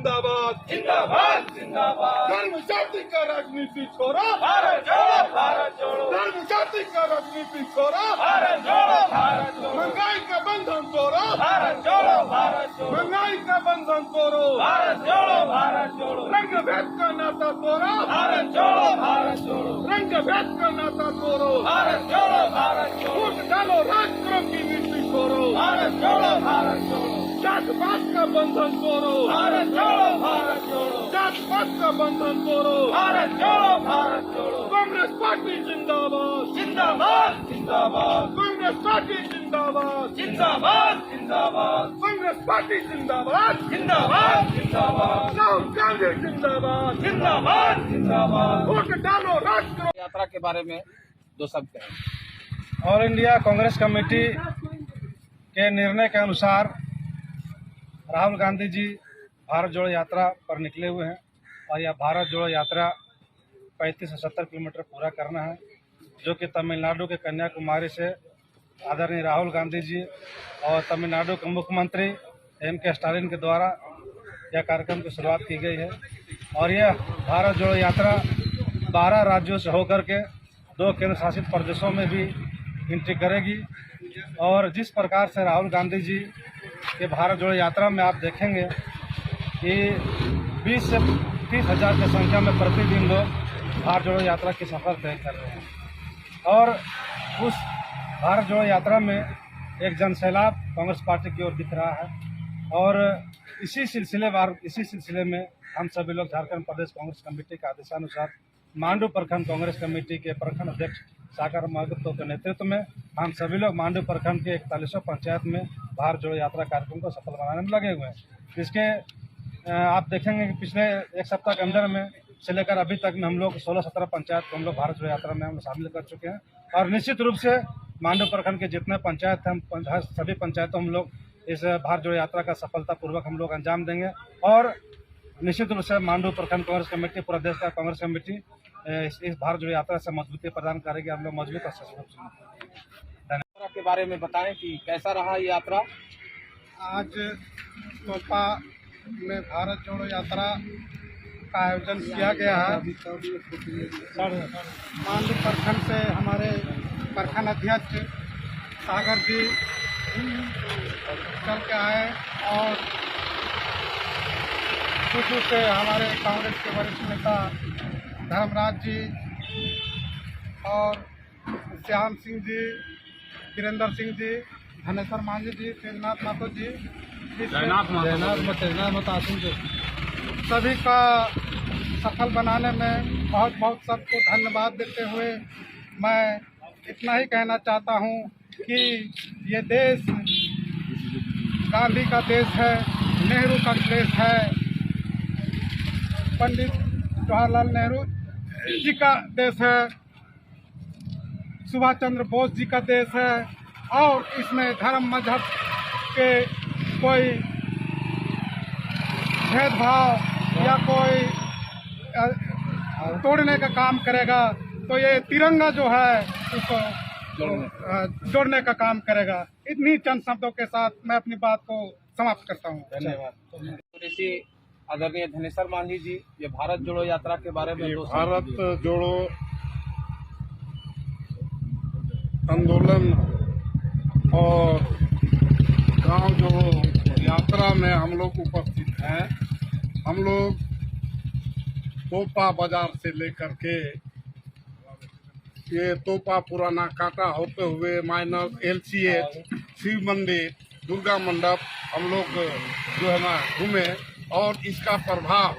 जिंदाबाद जिंदाबाद जिंदाबाद। धर्म जाति का राजनीति छोड़ो, भारत जोड़ो भारत जोड़ो। धर्म जाति का राजनीति छोड़ो, भारत जोड़ो भारत जोड़ो। महंगाई का बंधन तोड़ो, भारत जोड़ो भारत जोड़ो। महंगाई का बंधन तोड़ो, भारत जोड़ो भारत जोड़ो। रंग भेद का नाता तोड़ो, भारत जोड़ो भारत जोड़ो। रंग भेद का नाता तोड़ो, भारत जोड़ो भारत जोड़ो। वोट डालो राष्ट्र की नीति छोड़ो, भारत जोड़ो भारत जोड़ो। जात पात का बंधन तोड़ो, भारत जोड़ो भारत जोड़ो। जात पात का बंधन तोड़ो, भारत जोड़ो भारत जोड़ो। कांग्रेस पार्टी जिंदाबाद, जिंदाबाद जिंदाबाद। कांग्रेस पार्टी जिंदाबाद, जिंदाबाद जिंदाबाद। कांग्रेस पार्टी जिंदाबाद, जिंदाबाद जिंदाबाद। राहुल गांधी जिंदाबाद, जिंदाबाद जिंदाबाद। वोट डालो राष्ट्र। यात्रा के बारे में दो शब्द कहें। ऑल इंडिया कांग्रेस कमेटी के निर्णय के अनुसार राहुल गांधी जी भारत जोड़ो यात्रा पर निकले हुए हैं और यह भारत जोड़ो यात्रा 35 से 70 किलोमीटर पूरा करना है, जो कि तमिलनाडु के कन्याकुमारी से आदरणीय राहुल गांधी जी और तमिलनाडु के मुख्यमंत्री M.K. स्टालिन के द्वारा यह कार्यक्रम की शुरुआत की गई है। और यह भारत जोड़ो यात्रा 12 राज्यों से होकर के 2 केंद्र शासित प्रदेशों में भी एंट्री करेगी। और जिस प्रकार से राहुल गांधी जी के भारत जोड़ो यात्रा में आप देखेंगे कि 20 से 30 हज़ार की संख्या में प्रतिदिन लोग भारत जोड़ो यात्रा की सफर तय कर रहे हैं। और उस भारत जोड़ो यात्रा में एक जनसैलाब कांग्रेस पार्टी की ओर दिख रहा है। और इसी सिलसिले में हम सभी लोग झारखंड प्रदेश कांग्रेस कमेटी के आदेशानुसार मांडू प्रखंड कांग्रेस कमेटी के प्रखंड अध्यक्ष सागर महतो के नेतृत्व में हम सभी लोग मांडू प्रखंड के 41 पंचायत में भारत जोड़ो यात्रा कार्यक्रम को सफल बनाने में लगे हुए हैं। इसके आप देखेंगे कि पिछले एक सप्ताह के अंदर में से लेकर अभी तक में हम लोग 16-17 पंचायत को हम लोग भारत जोड़ो यात्रा में हम शामिल कर चुके हैं। और निश्चित रूप से मांडू प्रखंड के जितने पंचायत हैं हम सभी पंचायतों हम लोग इस भारत जोड़ो यात्रा का सफलतापूर्वक हम लोग अंजाम देंगे। और निश्चित रूप से मांडू प्रखंड कांग्रेस कमेटी, पूरा देश का कांग्रेस कमेटी इस भारत जोड़ो यात्रा से मजबूती प्रदान करेगी। हम लोग मजबूत और यात्रा के बारे में बताएं कि कैसा रहा ये यात्रा। आज तोपा में भारत जोड़ो यात्रा का आयोजन किया गया है। मांडू प्रखंड से हमारे प्रखंड अध्यक्ष सागर जी चल के आए और कुछ से हमारे कांग्रेस के वरिष्ठ नेता धर्मराज जी और श्याम सिंह जी, वीरेंद्र सिंह जी, धनेश्वर मांझी जी, तेजनाथ मातो जी, तेजनाथ माता जी, सभी का सफल बनाने में बहुत बहुत सबको धन्यवाद देते हुए मैं इतना ही कहना चाहता हूँ कि ये देश गांधी का देश है, नेहरू का देश है, पंडित जवाहरलाल नेहरू जी का देश है, सुभाष चंद्र बोस जी का देश है। और इसमें धर्म मजहब के कोई भेदभाव या कोई तोड़ने का काम करेगा तो ये तिरंगा जो है उसको जोड़ने का काम करेगा। इतनी चंद शब्दों के साथ मैं अपनी बात को समाप्त करता हूँ। धन्यवाद। आदरणीय धनेश्वर मांझी जी, ये भारत जोड़ो यात्रा के बारे में दो शब्द। भारत जोड़ो आंदोलन और गांव जोड़ो यात्रा में हम लोग उपस्थित हैं। हम लोग तोपा बाजार से लेकर के ये तोपा पुराना काटा होते हुए माइनस LCH, शिव मंदिर, दुर्गा मंडप हम लोग जो है ना घूमे और इसका प्रभाव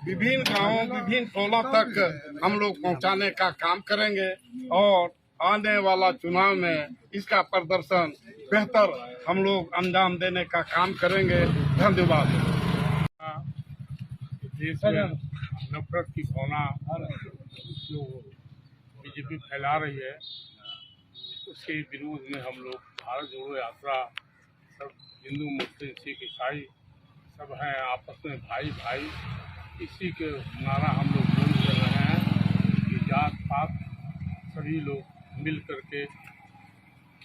विभिन्न गांवों, विभिन्न टोलों तक हम लोग पहुंचाने का काम करेंगे। और आने वाला चुनाव में इसका प्रदर्शन बेहतर हम लोग अंजाम देने का काम करेंगे। धन्यवाद। देश में नफरत की भावना जो बीजेपी फैला रही है उसके विरोध में हम लोग भारत जोड़ो यात्रा, सब हिंदू मुस्लिम सिख ईसाई सब हैं आपस में भाई भाई, इसी के नारा हम लोग बोल कर रहे हैं कि जात पात सभी लोग मिल करके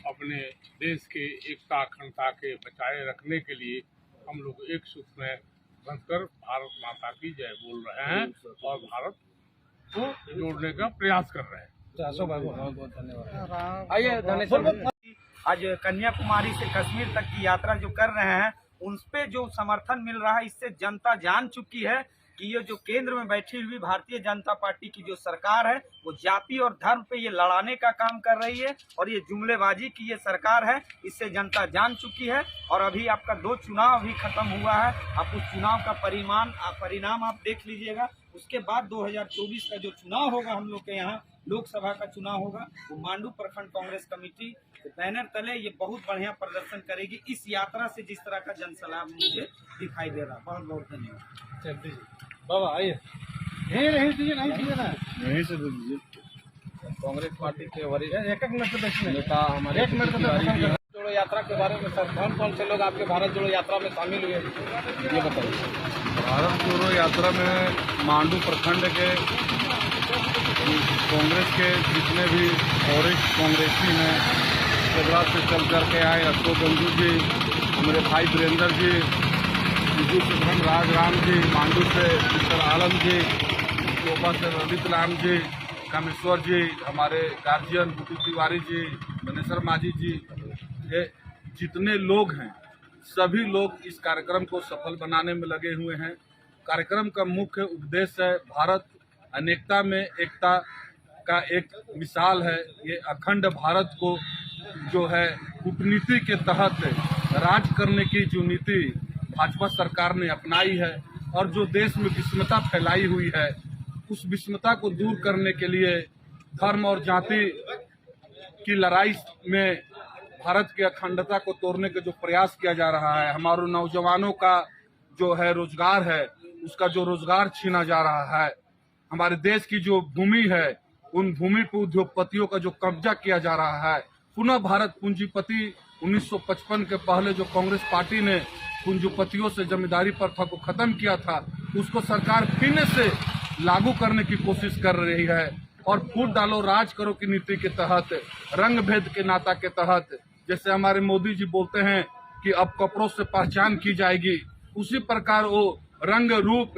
अपने देश के एकता अखंडता के बचाए रखने के लिए हम लोग एक सूत्र में बनकर भारत माता की जय बोल रहे हैं और भारत को जोड़ने का प्रयास कर रहे हैं। अशोक भाई बहुत बहुत धन्यवाद। आइए धनेश्वर आज कन्याकुमारी से कश्मीर तक की यात्रा जो कर रहे हैं उन पे जो समर्थन मिल रहा है, इससे जनता जान चुकी है कि ये जो केंद्र में बैठी हुई भारतीय जनता पार्टी की जो सरकार है वो जाति और धर्म पे ये लड़ाने का काम कर रही है और ये जुमलेबाजी की ये सरकार है। इससे जनता जान चुकी है। और अभी आपका 2 चुनाव भी खत्म हुआ है, आप उस चुनाव का परिणाम आप देख लीजिएगा। उसके बाद 2024 का जो चुनाव होगा, हम लोग के यहाँ लोकसभा का चुनाव होगा, वो मांडू प्रखंड कांग्रेस कमेटी के बैनर तले ये बहुत बढ़िया प्रदर्शन करेगी। इस यात्रा से जिस तरह का जनसलाह मुझे दिखाई दे रहा है। बहुत बहुत धन्यवाद। चल दीजिए बाबा, आइए नहीं दीजिए ना, यहीं से दे दीजिए। कांग्रेस पार्टी के वरिष्ठ एक मिनट तो देखिए, नेता हमारे 1 मिनट तो देखिए। जोड़ो यात्रा के बारे में सर, कौन कौन से लोग आपके भारत जोड़ो यात्रा में शामिल हुए, ये बताइए। भारत जोड़ो यात्रा में मांडू प्रखंड के कांग्रेस के जितने भी वरिष्ठ कांग्रेसी हैं, गुजरात से चल करके आए अशोक गंजू जी, हमारे भाई वीरेंद्र जी, बिजू से धर्मराज राम जी, मांडू से मिस्टर आलम जी, चोपा से ललित राम जी, कामेश्वर जी, हमारे गार्जियन बुटू तिवारी जी, धनेश्वर माझी जी, ये जितने लोग हैं सभी लोग इस कार्यक्रम को सफल बनाने में लगे हुए हैं। कार्यक्रम का मुख्य उद्देश्य है भारत अनेकता में एकता का एक मिसाल है। ये अखंड भारत को जो है कूटनीति के तहत राज करने की जो नीति भाजपा सरकार ने अपनाई है और जो देश में विषमता फैलाई हुई है, उस विषमता को दूर करने के लिए धर्म और जाति की लड़ाई में भारत की अखंडता को तोड़ने का जो प्रयास किया जा रहा है, हमारे नौजवानों का जो है रोजगार है, उसका जो रोजगार छीना जा रहा है, हमारे देश की जो भूमि है, उन भूमि पर उद्योगपतियों का जो कब्जा किया जा रहा है, पुनः भारत पूंजीपति 1955 के पहले जो कांग्रेस पार्टी ने पूंजीपतियों से जमींदारी प्रथा को खत्म किया था, उसको सरकार फिर से लागू करने की कोशिश कर रही है और फूट डालो राज करो की नीति के तहत, रंग भेद के नाता के तहत, जैसे हमारे मोदी जी बोलते हैं कि अब कपड़ों से पहचान की जाएगी, उसी प्रकार वो रंग रूप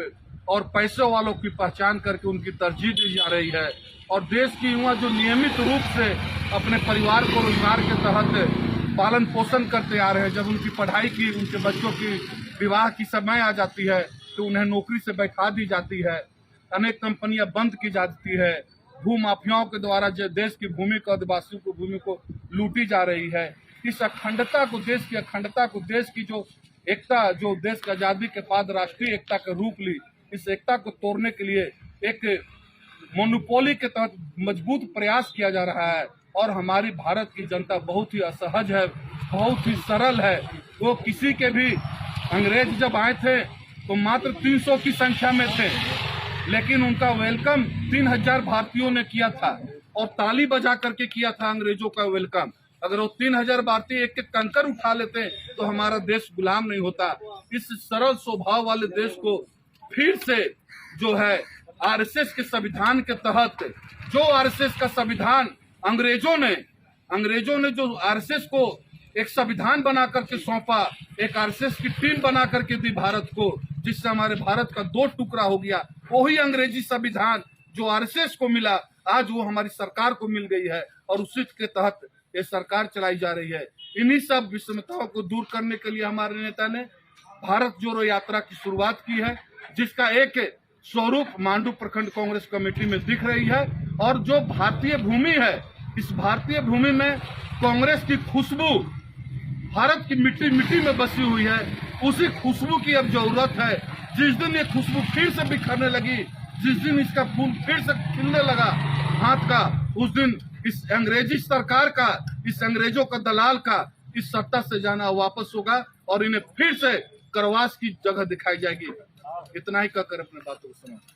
और पैसे वालों की पहचान करके उनकी तरजीह दी जा रही है। और देश की युवा जो नियमित रूप से अपने परिवार को रोजगार के तहत पालन पोषण करते आ रहे हैं, जब उनकी पढ़ाई की, उनके बच्चों की विवाह की समय आ जाती है तो उन्हें नौकरी से बैठा दी जाती है, अनेक कंपनियां बंद की जाती है, भूमाफियाओं के द्वारा जो देश की भूमि को, आदिवासियों की भूमि को लूटी जा रही है। इस अखंडता को, देश की अखंडता को, देश की जो एकता, जो देश की आजादी के बाद राष्ट्रीय एकता का रूप ली, इस एकता को तोड़ने के लिए एक मोनोपोली के तहत मजबूत प्रयास किया जा रहा है। और हमारी भारत की जनता बहुत ही असहज है, बहुत ही सरल है। वो किसी के भी, अंग्रेज जब आए थे तो मात्र 300 की संख्या में थे, लेकिन उनका वेलकम 3000 भारतीयों ने किया था और ताली बजा करके किया था अंग्रेजों का वेलकम। अगर वो 3000 भारतीय एक एक कंकर उठा लेते तो हमारा देश गुलाम नहीं होता। इस सरल स्वभाव वाले देश को फिर से जो है आरएसएस के संविधान के तहत, जो आरएसएस का संविधान अंग्रेजों ने जो आरएसएस को एक संविधान बना करके सौंपा, एक आरएसएस की टीम बना करके दी भारत को, जिससे हमारे भारत का 2 टुकड़ा हो गया। वही अंग्रेजी संविधान जो आरएसएस को मिला, आज वो हमारी सरकार को मिल गई है और उसी के तहत ये सरकार चलाई जा रही है। इन्हीं सब विषमताओं को दूर करने के लिए हमारे नेता ने भारत जोड़ो यात्रा की शुरुआत की है, जिसका एक स्वरूप मांडू प्रखंड कांग्रेस कमेटी में दिख रही है। और जो भारतीय भूमि है, इस भारतीय भूमि में कांग्रेस की खुशबू भारत की मिट्टी मिट्टी में बसी हुई है। उसी खुशबू की अब जरूरत है। जिस दिन ये खुशबू फिर से बिखरने लगी, जिस दिन इसका फूल फिर से खिलने लगा हाथ का, उस दिन इस अंग्रेजी सरकार का, इस अंग्रेजों का दलाल का इस सत्ता से जाना वापस होगा और इन्हें फिर से करवास की जगह दिखाई जाएगी। इतना ही कहकर अपने बातों को समाप्त।